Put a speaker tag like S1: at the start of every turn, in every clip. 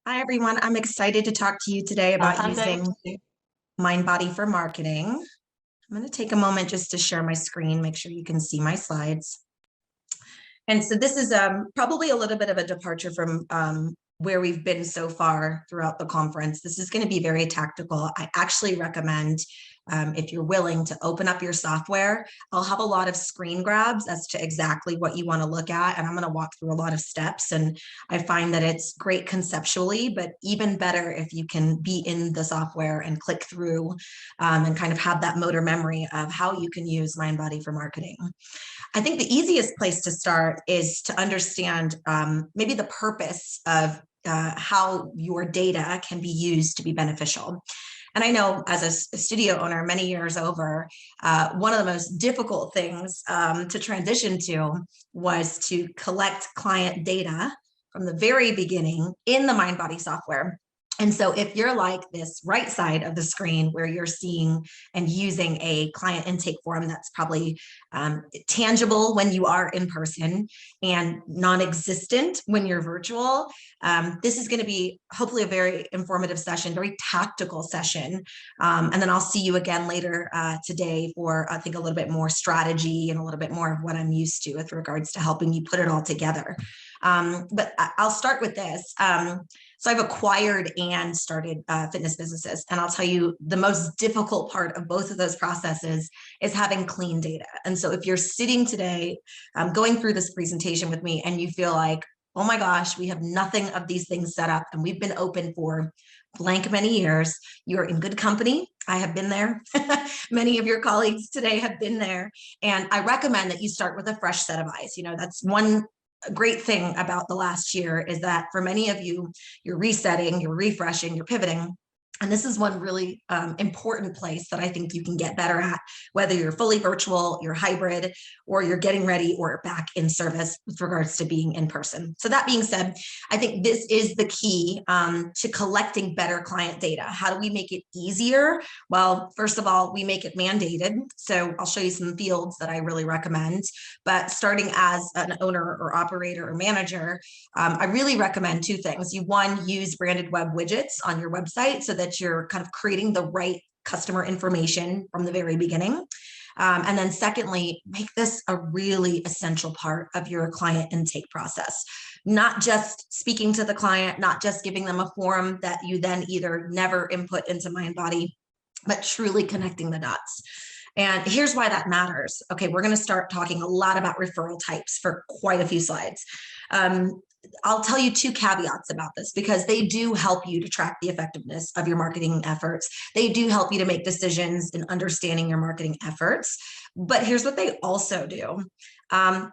S1: Hi, everyone. I'm excited to talk to you today about
S2: I'm
S1: using Mindbody for marketing. I'm going to take a moment just to share my screen, make sure you can see my slides. And so this is probably a little bit of a departure from where we've been so far throughout the conference. This is going to be very tactical. I actually recommend, if you're willing to open up your software, I'll have a lot of screen grabs as to exactly what you want to look at. And I'm going to walk through a lot of steps. And I find that it's great conceptually, but even better if you can be in the software and click through and kind of have that motor memory of how you can use Mindbody for marketing. I think the easiest place to start is to understand maybe the purpose of how your data can be used to be beneficial. And I know as a studio owner many years over, one of the most difficult things to transition to was to collect client data from the very beginning in the Mindbody software. And so if you're like this right side of the screen where you're seeing and using a client intake form that's probably tangible when you are in person and non-existent when you're virtual, this is going to be hopefully a very informative session, very tactical session. And then I'll see you again later today for, I think, a little bit more strategy and a little bit more of what I'm used to with regards to helping you put it all together. But I'll start with this. So I've acquired and started fitness businesses. And I'll tell you, the most difficult part of both of those processes is having clean data. And so if you're sitting today going through this presentation with me and you feel like, oh my gosh, we have nothing of these things set up and we've been open for blank many years, you're in good company. I have been there. Many of your colleagues today have been there. And I recommend that you start with a fresh set of eyes. You know, that's one great thing about the last year is that for many of you, you're resetting, you're refreshing, you're pivoting. And this is one really important place that I think you can get better at, whether you're fully virtual, you're hybrid, or you're getting ready or back in service with regards to being in person. So that being said, I think this is the key to collecting better client data. How do we make it easier? Well, first of all, we make it mandated. So I'll show you some fields that I really recommend. But starting as an owner or operator or manager, I really recommend two things. You, one, use branded web widgets on your website so that you're kind of creating the right customer information from the very beginning. And then secondly, make this a really essential part of your client intake process. Not just speaking to the client, not just giving them a form that you then either never input into Mindbody, but truly connecting the dots. And here's why that matters. Okay, we're going to start talking a lot about referral types for quite a few slides. I'll tell you two caveats about this because they do help you to track the effectiveness of your marketing efforts. They do help you to make decisions in understanding your marketing efforts. But here's what they also do.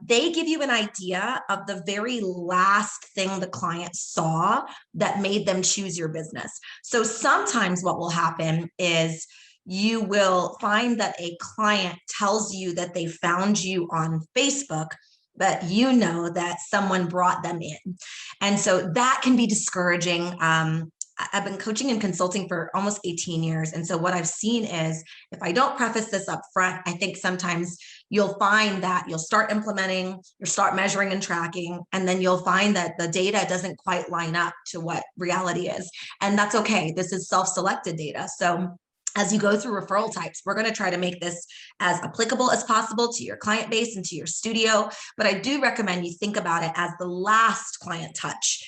S1: They give you an idea of the very last thing the client saw that made them choose your business. So sometimes what will happen is you will find that a client tells you that they found you on Facebook, but you know that someone brought them in. And so that can be discouraging. I've been coaching and consulting for almost 18 years. And so what I've seen is if I don't preface this up front, I think sometimes you'll find that you'll start implementing, you'll start measuring and tracking, and then you'll find that the data doesn't quite line up to what reality is. And that's okay. This is self-selected data. So as you go through referral types, we're going to try to make this as applicable as possible to your client base and to your studio. But I do recommend you think about it as the last client touch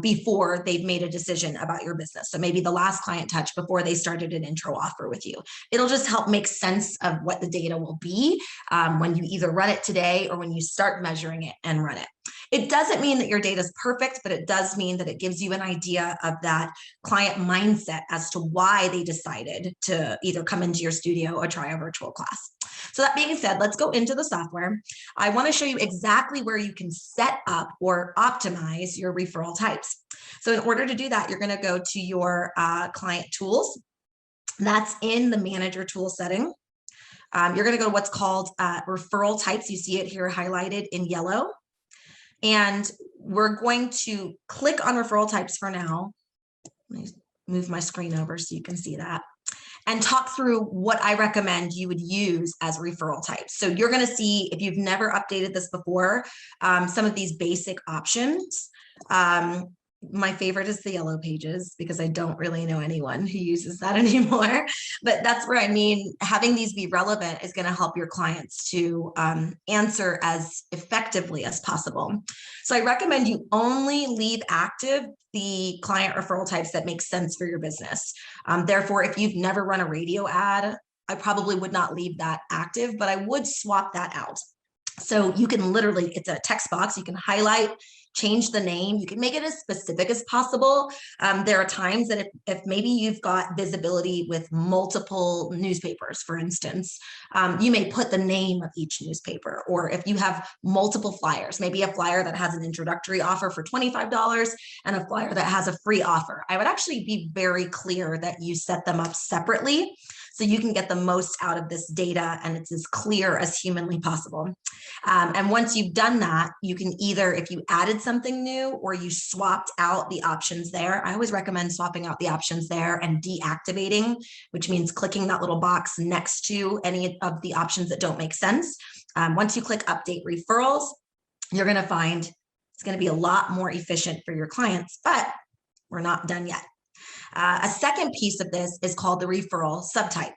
S1: before they've made a decision about your business. So maybe the last client touch before they started an intro offer with you. It'll just help make sense of what the data will be when you either run it today or when you start measuring it and run it. It doesn't mean that your data is perfect, but it does mean that it gives you an idea of that client mindset as to why they decided to either come into your studio or try a virtual class. So that being said, let's go into the software. I want to show you exactly where you can set up or optimize your referral types. So in order to do that, you're going to go to your client tools. That's in the manager tool setting. You're going to go to what's called referral types. You see it here highlighted in yellow. And we're going to click on referral types for now. Let me move my screen over so you can see that. And talk through what I recommend you would use as referral types. So you're going to see, if you've never updated this before, some of these basic options. My favorite is the yellow pages because I don't really know anyone who uses that anymore. But that's where I mean, having these be relevant is going to help your clients to answer as effectively as possible. So I recommend you only leave active the client referral types that make sense for your business. Therefore, if you've never run a radio ad, I probably would not leave that active, but I would swap that out. So you can literally, it's a text box, you can highlight, change the name, you can make it as specific as possible. There are times that if maybe you've got visibility with multiple newspapers, for instance, you may put the name of each newspaper, or if you have multiple flyers, maybe a flyer that has an introductory offer for $25 and a flyer that has a free offer. I would actually be very clear that you set them up separately so you can get the most out of this data and it's as clear as humanly possible. And once you've done that, you can either, if you added something new or you swapped out the options there, I always recommend swapping out the options there and deactivating, which means clicking that little box next to any of the options that don't make sense. Once you click update referrals, you're going to find it's going to be a lot more efficient for your clients, but we're not done yet. A second piece of this is called the referral subtype.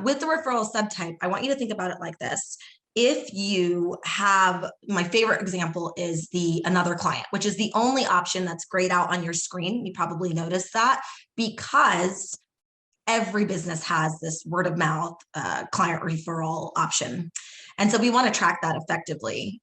S1: With the referral subtype, I want you to think about it like this. If you have, my favorite example is the another client, which is the only option that's grayed out on your screen. You probably noticed that because every business has this word of mouth client referral option. And so we want to track that effectively.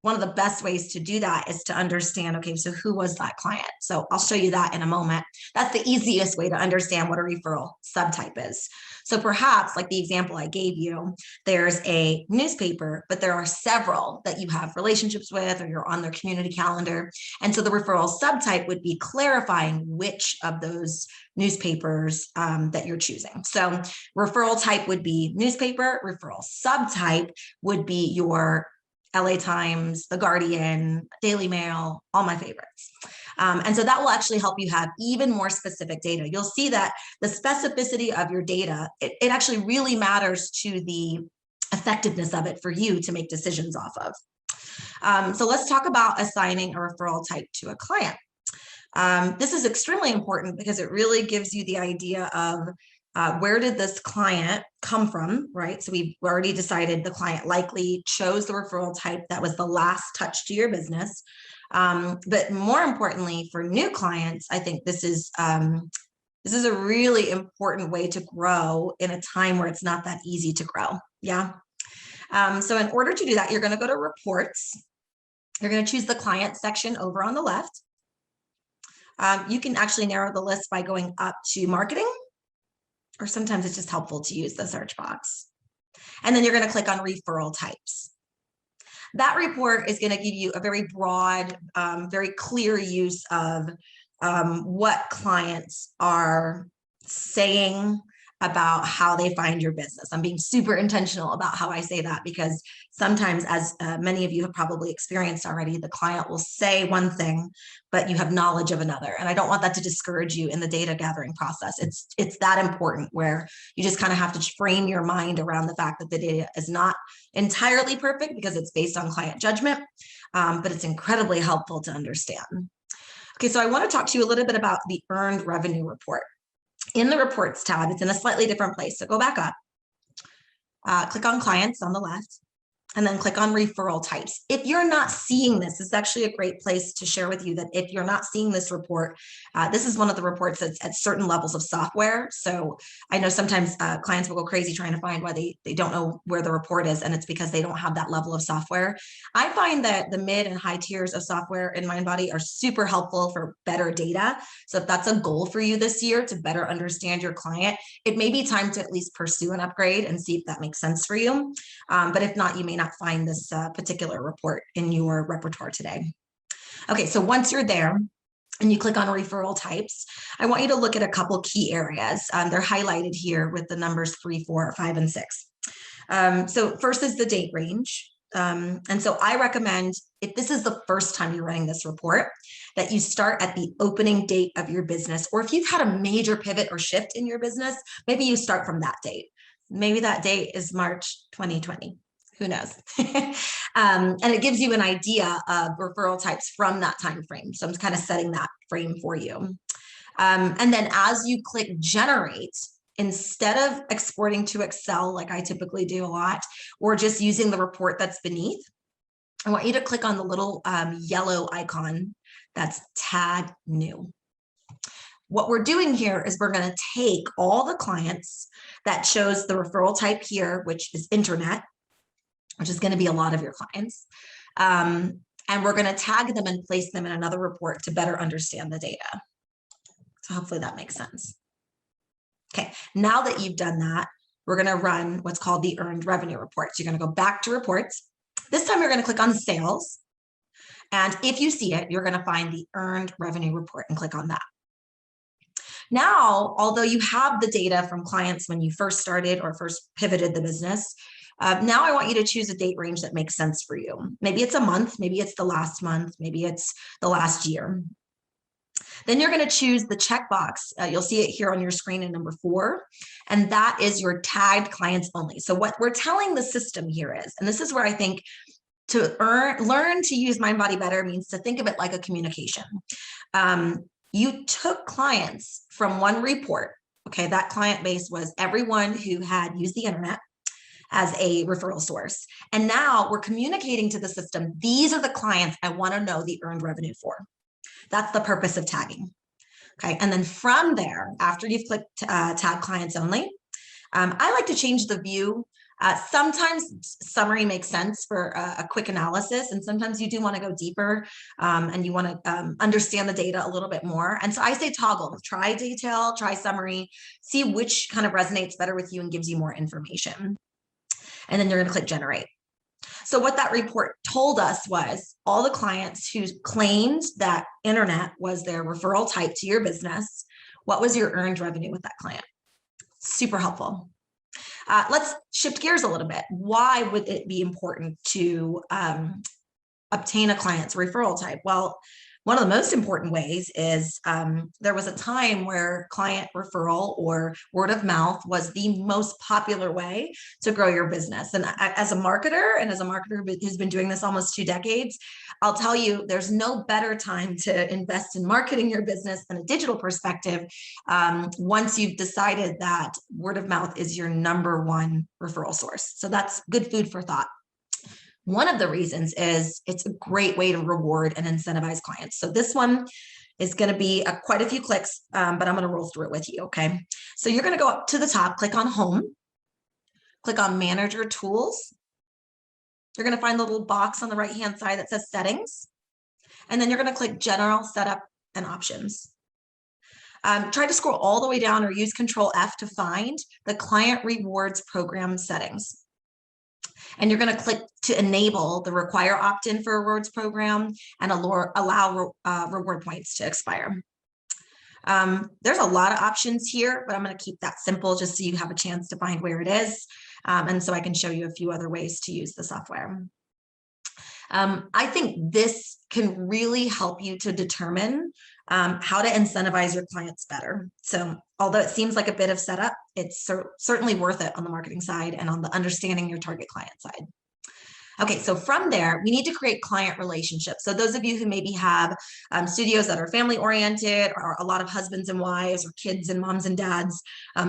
S1: One of the best ways to do that is to understand, okay, so who was that client? So I'll show you that in a moment. That's the easiest way to understand what a referral subtype is. So perhaps like the example I gave you, there's a newspaper, but there are several that you have relationships with or you're on their community calendar. And so the referral subtype would be clarifying which of those newspapers that you're choosing. So referral type would be newspaper, referral subtype would be your LA Times, The Guardian, Daily Mail, all my favorites. And so that will actually help you have even more specific data. You'll see that the specificity of your data, it actually really matters to the effectiveness of it for you to make decisions off of. So let's talk about assigning a referral type to a client. This is extremely important because it really gives you the idea of where did this client come from, right? So we've already decided the client likely chose the referral type that was the last touch to your business. But more importantly, for new clients, I think this is a really important way to grow in a time where it's not that easy to grow. Yeah. So in order to do that, you're going to go to reports. You're going to choose the client section over on the left. You can actually narrow the list by going up to marketing, or sometimes it's just helpful to use the search box. And then you're going to click on referral types. That report is going to give you a very broad, very clear use of what clients are saying about how they find your business. I'm being super intentional about how I say that because sometimes, as many of you have probably experienced already, the client will say one thing, but you have knowledge of another. And I don't want that to discourage you in the data gathering process. It's that important where you just kind of have to frame your mind around the fact that the data is not entirely perfect because it's based on client judgment, but it's incredibly helpful to understand. Okay, so I want to talk to you a little bit about the earned revenue report. In the reports tab, it's in a slightly different place. So go back up, click on clients on the left, and then click on referral types. If you're not seeing this, it's actually a great place to share with you that if you're not seeing this report, this is one of the reports that's at certain levels of software. So I know sometimes clients will go crazy trying to find why they don't know where the report is, and it's because they don't have that level of software. I find that the mid and high tiers of software in Mindbody are super helpful for better data. So if that's a goal for you this year to better understand your client, it may be time to at least pursue an upgrade and see if that makes sense for you. But if not, you may not find this particular report in your repertoire today. Okay, so once you're there and you click on referral types, I want you to look at a couple key areas. They're highlighted here with the numbers 3, 4, 5, and 6. So first is the date range. And so I recommend, if this is the first time you're running this report, that you start at the opening date of your business, or if you've had a major pivot or shift in your business, maybe you start from that date. Maybe that date is March 2020. Who knows? And it gives you an idea of referral types from that time frame. So I'm kind of setting that frame for you. And then as you click generate, instead of exporting to Excel, like I typically do a lot, or just using the report that's beneath, I want you to click on the little yellow icon that's Tag New. What we're doing here is we're going to take all the clients that shows the referral type here, which is internet, which is going to be a lot of your clients. And we're going to tag them and place them in another report to better understand the data. So hopefully that makes sense. Okay, now that you've done that, we're going to run what's called the earned revenue report. So you're going to go back to reports. This time you're going to click on sales. And if you see it, you're going to find the earned revenue report and click on that. Now, although you have the data from clients when you first started or first pivoted the business, now I want you to choose a date range that makes sense for you. Maybe it's a month, maybe it's the last month, maybe it's the last year. Then you're going to choose the checkbox. You'll see it here on your screen in number 4, and that is your tagged clients only. So what we're telling the system here is, and this is where I think to learn to use Mindbody better means to think of it like a communication. You took clients from one report. Okay, that client base was everyone who had used the internet as a referral source. And now we're communicating to the system, these are the clients I want to know the earned revenue for. That's the purpose of tagging. Okay, and then from there, after you've clicked tag clients only, I like to change the view. Sometimes summary makes sense for a quick analysis, and sometimes you do want to go deeper and you want to understand the data a little bit more. And so I say toggle, try detail, try summary, see which kind of resonates better with you and gives you more information. And then you're going to click generate. So what that report told us was all the clients who claimed that internet was their referral type to your business, what was your earned revenue with that client? Super helpful. Let's shift gears a little bit. Why would it be important to obtain a client's referral type? Well, one of the most important ways is there was a time where client referral or word of mouth was the most popular way to grow your business. And as a marketer who's been doing this almost 2 decades, I'll tell you, there's no better time to invest in marketing your business than a digital perspective once you've decided that word of mouth is your #1 referral source. So that's good food for thought. One of the reasons is it's a great way to reward and incentivize clients. So this one is going to be quite a few clicks, but I'm going to roll through it with you. Okay. So you're going to go up to the top, click on home, click on manager tools. You're going to find the little box on the right-hand side that says settings. And then you're going to click general setup and options. Try to scroll all the way down or use Control F to find the client rewards program settings. And you're going to click to enable the require opt-in for rewards program and allow reward points to expire. There's a lot of options here, but I'm going to keep that simple just so you have a chance to find where it is. And so I can show you a few other ways to use the software. I think this can really help you to determine how to incentivize your clients better. So although it seems like a bit of setup, it's certainly worth it on the marketing side and on the understanding your target client side. Okay, so from there, we need to create client relationships. So those of you who maybe have studios that are family oriented, or a lot of husbands and wives, or kids and moms and dads,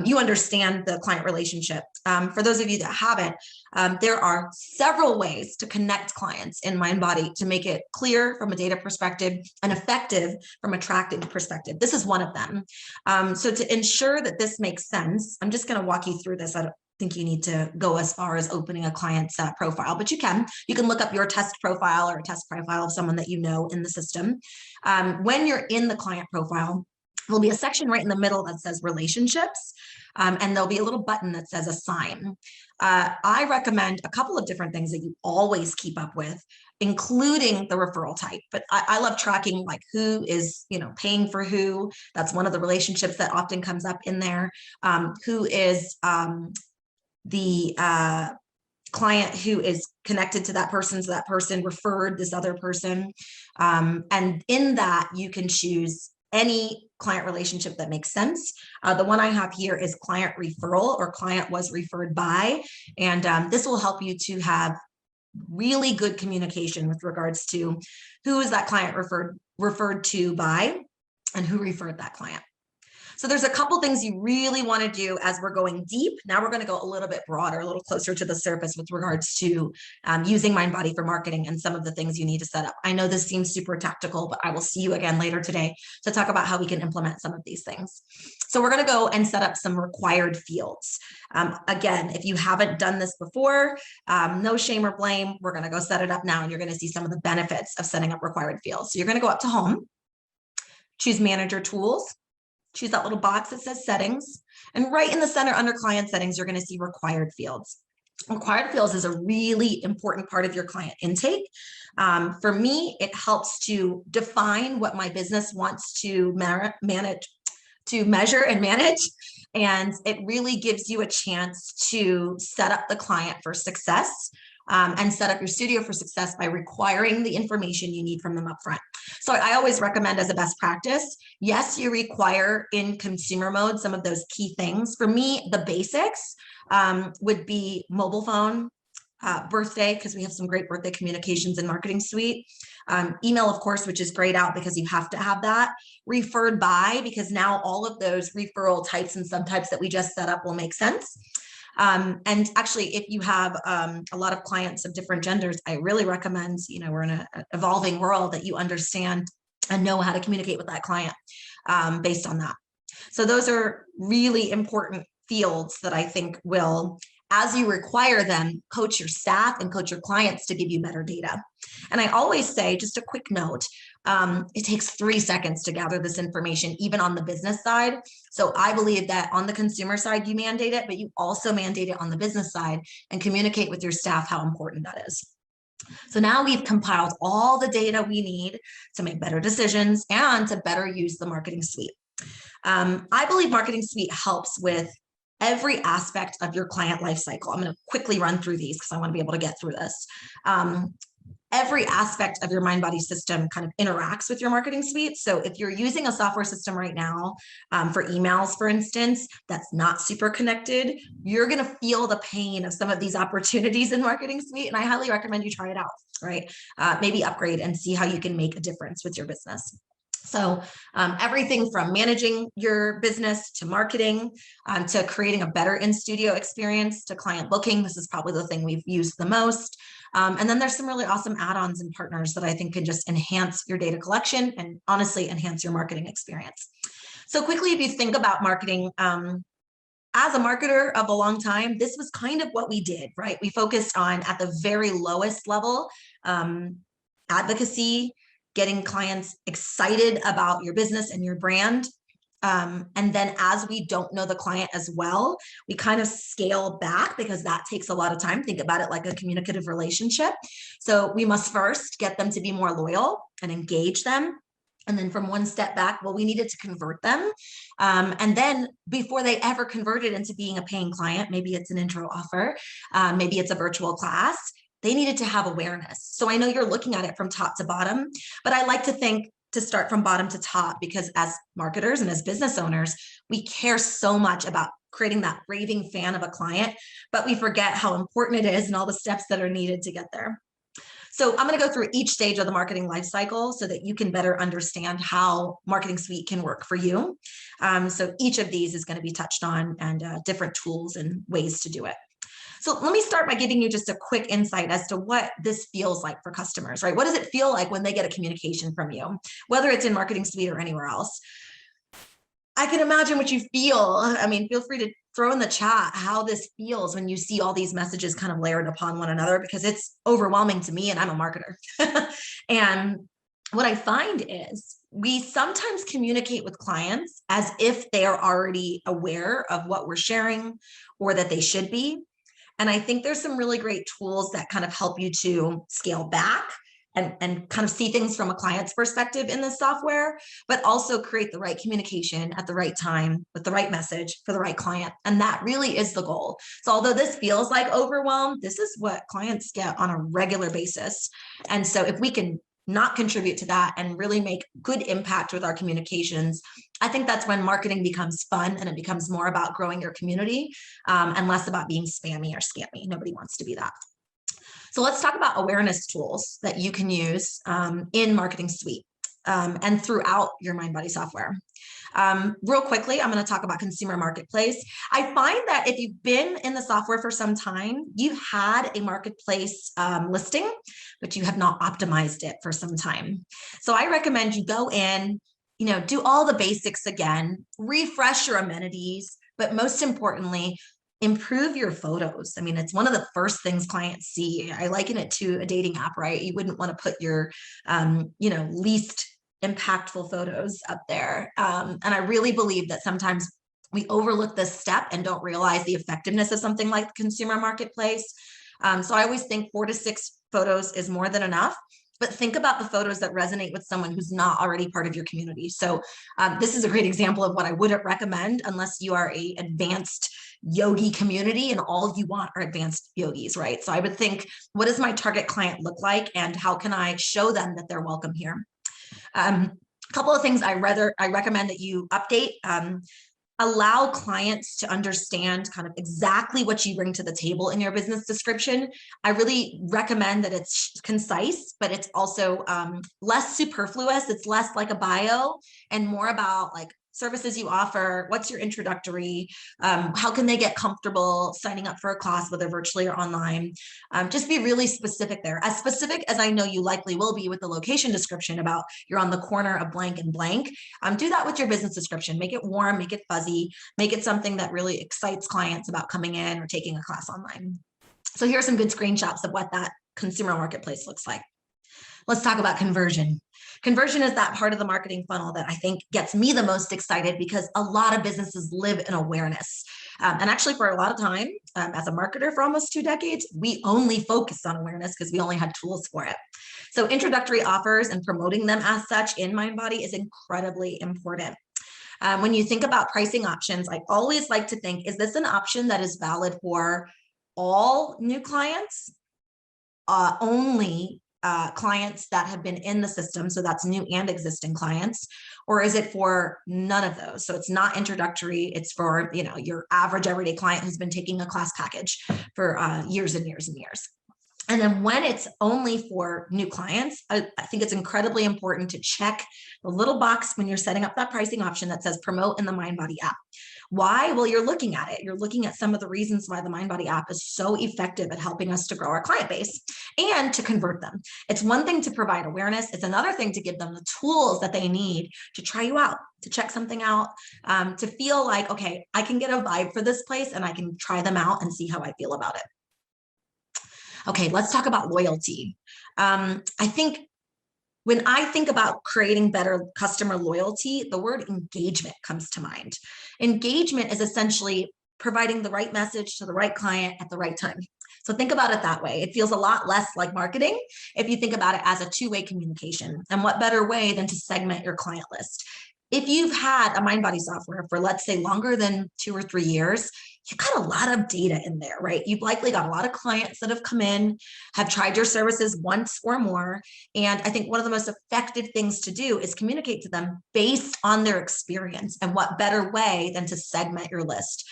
S1: you understand the client relationship. For those of you that haven't, there are several ways to connect clients in Mindbody to make it clear from a data perspective and effective from a tracking perspective. This is one of them. So to ensure that this makes sense, I'm just going to walk you through this. I don't think you need to go as far as opening a client's profile, but you can look up your test profile or a test profile of someone that you know in the system. When you're in the client profile, there'll be a section right in the middle that says relationships, and there'll be a little button that says assign. I recommend a couple of different things that you always keep up with, including the referral type. But I love tracking like who is, paying for who. That's one of the relationships that often comes up in there. Who is the client who is connected to that person, so that person referred this other person. And in that, you can choose any client relationship that makes sense. The one I have here is client referral or client was referred by. And this will help you to have really good communication with regards to who is that client referred to by and who referred that client. So there's a couple things you really want to do as we're going deep. Now we're going to go a little bit broader, a little closer to the surface with regards to using Mindbody for marketing and some of the things you need to set up. I know this seems super tactical, but I will see you again later today to talk about how we can implement some of these things. So we're going to go and set up some required fields. Again, if you haven't done this before, no shame or blame. We're going to go set it up now, and you're going to see some of the benefits of setting up required fields. So you're going to go up to Home, choose Manager Tools, choose that little box that says Settings, and right in the center under Client Settings, you're going to see Required Fields. Required fields is a really important part of your client intake. For me, it helps to define what my business wants to measure and manage. And it really gives you a chance to set up the client for success and set up your studio for success by requiring the information you need from them up front. So I always recommend as a best practice, yes, you require in consumer mode some of those key things. For me, the basics would be mobile phone, birthday, because we have some great birthday communications in Marketing Suite. Email, of course, which is grayed out because you have to have that. Referred by, because now all of those referral types and subtypes that we just set up will make sense. And actually, if you have a lot of clients of different genders, I really recommend, we're in an evolving world, that you understand and know how to communicate with that client based on that. So those are really important fields that I think will, as you require them, coach your staff and coach your clients to give you better data. And I always say, just a quick note, it takes 3 seconds to gather this information, even on the business side. So I believe that on the consumer side, you mandate it, but you also mandate it on the business side and communicate with your staff how important that is. So now we've compiled all the data we need to make better decisions and to better use the Marketing Suite. I believe Marketing Suite helps with every aspect of your client lifecycle. I'm going to quickly run through these because I want to be able to get through this. Every aspect of your Mindbody system kind of interacts with your Marketing Suite. So if you're using a software system right now for emails, for instance, that's not super connected, you're going to feel the pain of some of these opportunities in Marketing Suite. And I highly recommend you try it out, right? Maybe upgrade and see how you can make a difference with your business. So everything from managing your business to marketing to creating a better in-studio experience to client booking. This is probably the thing we've used the most. And then there's some really awesome add-ons and partners that I think can just enhance your data collection and honestly enhance your marketing experience. So quickly, if you think about marketing, as a marketer of a long time, this was kind of what we did, right? We focused on, at the very lowest level, advocacy, getting clients excited about your business and your brand. And then as we don't know the client as well, we kind of scale back because that takes a lot of time. Think about it like a communicative relationship. So we must first get them to be more loyal and engage them. And then from one step back, well, we needed to convert them. And then before they ever converted into being a paying client, maybe it's an intro offer, maybe it's a virtual class, they needed to have awareness. So I know you're looking at it from top to bottom, but I like to think to start from bottom to top, because as marketers and as business owners, we care so much about creating that raving fan of a client, but we forget how important it is and all the steps that are needed to get there. So I'm going to go through each stage of the marketing lifecycle so that you can better understand how Marketing Suite can work for you. So each of these is going to be touched on, and different tools and ways to do it. So let me start by giving you just a quick insight as to what this feels like for customers, right? What does it feel like when they get a communication from you, whether it's in Marketing Suite or anywhere else? I can imagine what you feel. I mean, feel free to throw in the chat how this feels when you see all these messages kind of layered upon one another, because it's overwhelming to me, and I'm a marketer. And what I find is we sometimes communicate with clients as if they are already aware of what we're sharing or that they should be. And I think there's some really great tools that kind of help you to scale back and kind of see things from a client's perspective in this software, but also create the right communication at the right time with the right message for the right client. And that really is the goal. So although this feels like overwhelm, this is what clients get on a regular basis. And so if we can not contribute to that and really make good impact with our communications, I think that's when marketing becomes fun and it becomes more about growing your community and less about being spammy or scammy. Nobody wants to be that. So let's talk about awareness tools that you can use in Marketing Suite and throughout your Mindbody software. Real quickly, I'm going to talk about consumer marketplace. I find that if you've been in the software for some time, you've had a marketplace listing, but you have not optimized it for some time. So I recommend you go in, do all the basics again, refresh your amenities, but most importantly, improve your photos. I mean, it's one of the first things clients see. I liken it to a dating app, right? You wouldn't want to put your, least impactful photos up there. And I really believe that sometimes we overlook this step and don't realize the effectiveness of something like the consumer marketplace. So I always think 4 to 6 photos is more than enough. But think about the photos that resonate with someone who's not already part of your community. So this is a great example of what I wouldn't recommend unless you are a advanced yogi community and all you want are advanced yogis, right? So I would think, what does my target client look like and how can I show them that they're welcome here? A couple of things I recommend that you update. Allow clients to understand kind of exactly what you bring to the table in your business description. I really recommend that it's concise, but it's also less superfluous. It's less like a bio and more about like services you offer, what's your introductory, how can they get comfortable signing up for a class, whether virtually or online. Just be really specific there, as specific as I know you likely will be with the location description about you're on the corner of blank and blank. Do that with your business description. Make it warm, make it fuzzy, make it something that really excites clients about coming in or taking a class online. So here are some good screenshots of what that consumer marketplace looks like. Let's talk about conversion. Conversion is that part of the marketing funnel that I think gets me the most excited because a lot of businesses live in awareness. And actually for a lot of time, as a marketer for almost 2 decades, we only focused on awareness because we only had tools for it. So introductory offers and promoting them as such in Mindbody is incredibly important. When you think about pricing options, I always like to think, is this an option that is valid for all new clients? Only clients that have been in the system, so that's new and existing clients, or is it for none of those? So it's not introductory, it's for your average everyday client who's been taking a class package for years and years and years. And then when it's only for new clients, I think it's incredibly important to check the little box when you're setting up that pricing option that says promote in the Mindbody app. Why? Well, you're looking at it. You're looking at some of the reasons why the Mindbody app is so effective at helping us to grow our client base and to convert them. It's one thing to provide awareness. It's another thing to give them the tools that they need to try you out, to check something out, to feel like, okay, I can get a vibe for this place and I can try them out and see how I feel about it. Okay, let's talk about loyalty. I think when I think about creating better customer loyalty, the word engagement comes to mind. Engagement is essentially providing the right message to the right client at the right time. So think about it that way. It feels a lot less like marketing if you think about it as a two-way communication. And what better way than to segment your client list? If you've had a Mindbody software for, let's say, longer than 2 or 3 years, you've got a lot of data in there, right? You've likely got a lot of clients that have come in, have tried your services once or more. And I think one of the most effective things to do is communicate to them based on their experience. And what better way than to segment your list?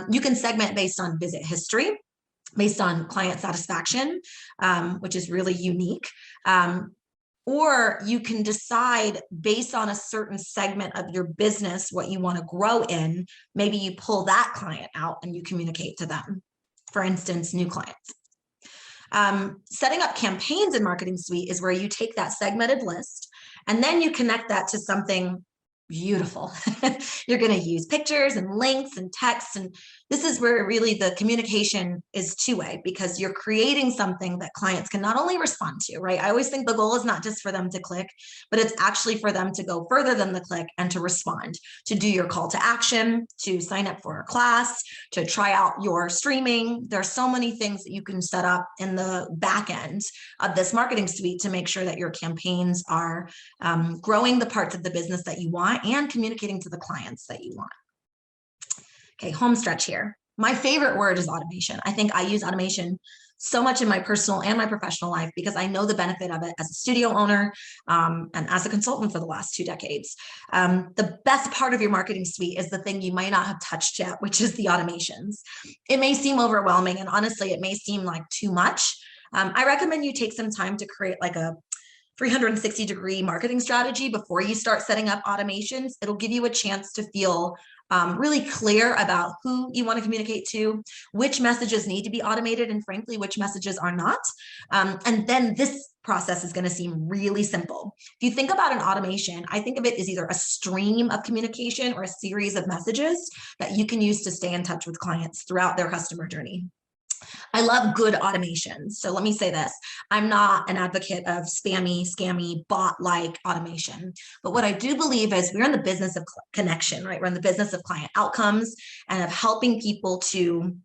S1: You can segment based on visit history, based on client satisfaction, which is really unique. Or you can decide based on a certain segment of your business what you want to grow in. Maybe you pull that client out and you communicate to them. For instance, new clients. Setting up campaigns in Marketing Suite is where you take that segmented list and then you connect that to something beautiful. You're going to use pictures and links and text. And this is where really the communication is two-way because you're creating something that clients can not only respond to, right? I always think the goal is not just for them to click, but it's actually for them to go further than the click and to respond, to do your call to action, to sign up for a class, to try out your streaming. There's so many things that you can set up in the back end of this Marketing Suite to make sure that your campaigns are growing the parts of the business that you want and communicating to the clients that you want. Okay, home stretch here. My favorite word is automation. I think I use automation so much in my personal and my professional life because I know the benefit of it as a studio owner and as a consultant for the last 2 decades. The best part of your marketing suite is the thing you might not have touched yet, which is the automations. It may seem overwhelming, and honestly, it may seem like too much. I recommend you take some time to create like a 360-degree marketing strategy before you start setting up automations. It'll give you a chance to feel really clear about who you want to communicate to, which messages need to be automated, and frankly, which messages are not. And then this process is going to seem really simple. If you think about an automation, I think of it as either a stream of communication or a series of messages that you can use to stay in touch with clients throughout their customer journey. I love good automation. So let me say this. I'm not an advocate of spammy, scammy, bot-like automation. But what I do believe is we're in the business of connection, right? We're in the business of client outcomes and of helping people to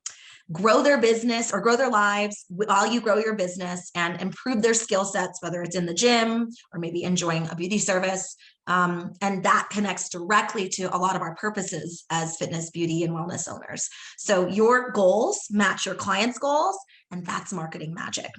S1: grow their business or grow their lives while you grow your business and improve their skill sets, whether it's in the gym or maybe enjoying a beauty service. And that connects directly to a lot of our purposes as fitness, beauty, and wellness owners. So your goals match your clients' goals, and that's marketing magic.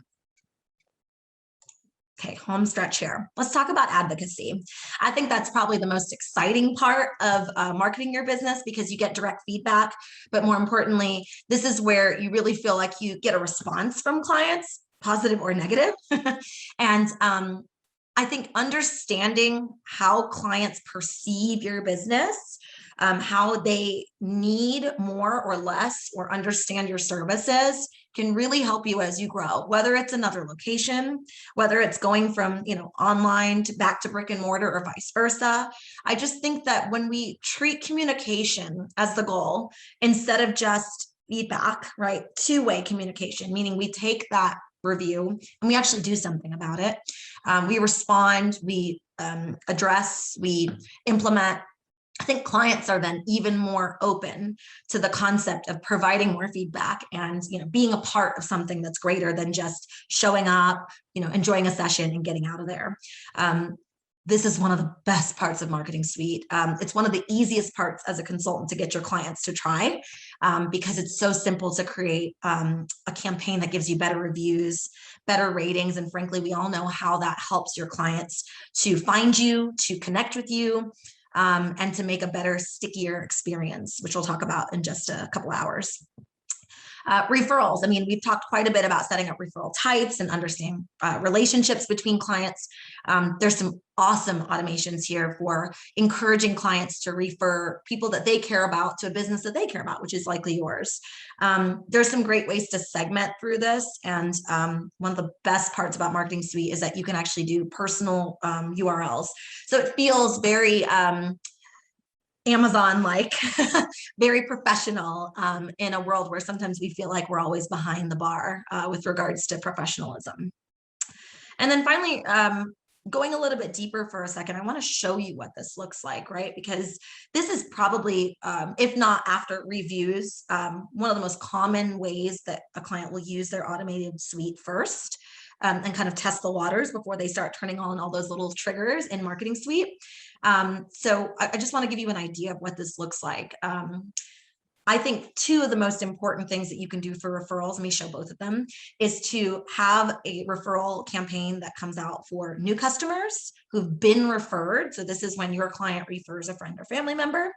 S1: Okay, home stretch here. Let's talk about advocacy. I think that's probably the most exciting part of marketing your business because you get direct feedback. But more importantly, this is where you really feel like you get a response from clients, positive or negative. And I think understanding how clients perceive your business, how they need more or less or understand your services can really help you as you grow, whether it's another location, whether it's going from online to back to brick and mortar or vice versa. I just think that when we treat communication as the goal instead of just feedback, right? Two-way communication, meaning we take that review and we actually do something about it. We respond, we address, we implement. I think clients are then even more open to the concept of providing more feedback and being a part of something that's greater than just showing up, enjoying a session and getting out of there. This is one of the best parts of Marketing Suite. It's one of the easiest parts as a consultant to get your clients to try because it's so simple to create a campaign that gives you better reviews, better ratings, and frankly, we all know how that helps your clients to find you, to connect with you, and to make a better, stickier experience, which we'll talk about in just a couple hours. Referrals. I mean, we've talked quite a bit about setting up referral types and understanding relationships between clients. There's some awesome automations here for encouraging clients to refer people that they care about to a business that they care about, which is likely yours. There's some great ways to segment through this. And one of the best parts about Marketing Suite is that you can actually do personal URLs. So it feels very Amazon-like, very professional in a world where sometimes we feel like we're always behind the bar with regards to professionalism. And then finally, going a little bit deeper for a second, I want to show you what this looks like, right? Because this is probably, if not after reviews, one of the most common ways that a client will use their automated suite first. And kind of test the waters before they start turning on all those little triggers in Marketing Suite. So I just want to give you an idea of what this looks like. I think two of the most important things that you can do for referrals, let me show both of them, is to have a referral campaign that comes out for new customers who've been referred. So this is when your client refers a friend or family member.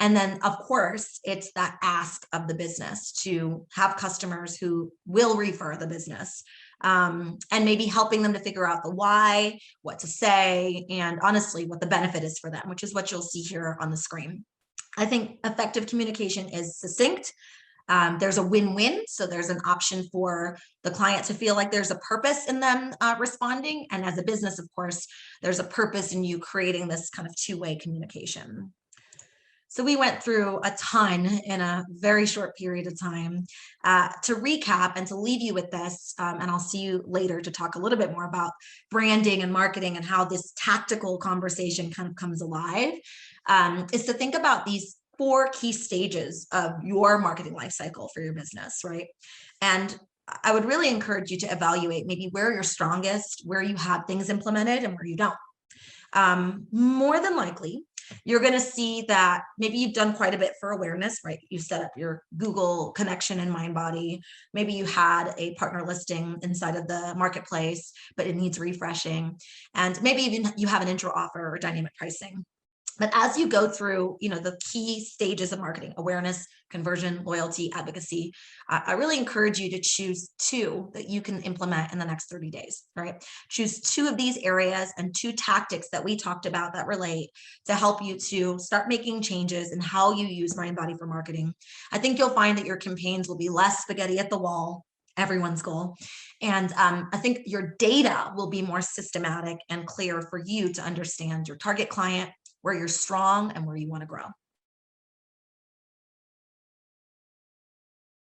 S1: And then, of course, it's that ask of the business to have customers who will refer the business. And maybe helping them to figure out the why, what to say, and honestly, what the benefit is for them, which is what you'll see here on the screen. I think effective communication is succinct. There's a win-win. So there's an option for the client to feel like there's a purpose in them responding. And as a business, of course, there's a purpose in you creating this kind of two-way communication. So we went through a ton in a very short period of time. To recap and to leave you with this, and I'll see you later to talk a little bit more about branding and marketing and how this tactical conversation kind of comes alive, is to think about these 4 key stages of your marketing life cycle for your business, right? And I would really encourage you to evaluate maybe where you're strongest, where you have things implemented and where you don't. More than likely, You're going to see that maybe you've done quite a bit for awareness, right? You set up your Google connection in Mindbody. Maybe you had a partner listing inside of the marketplace, but it needs refreshing. And maybe even you have an intro offer or dynamic pricing. But as you go through, the key stages of marketing, awareness, conversion, loyalty, advocacy, I really encourage you to choose 2 that you can implement in the next 30 days, right? Choose 2 of these areas and 2 tactics that we talked about that relate to help you to start making changes in how you use Mindbody for marketing. I think you'll find that your campaigns will be less spaghetti at the wall, everyone's goal. And I think your data will be more systematic and clear for you to understand your target client, where you're strong and where you want to grow.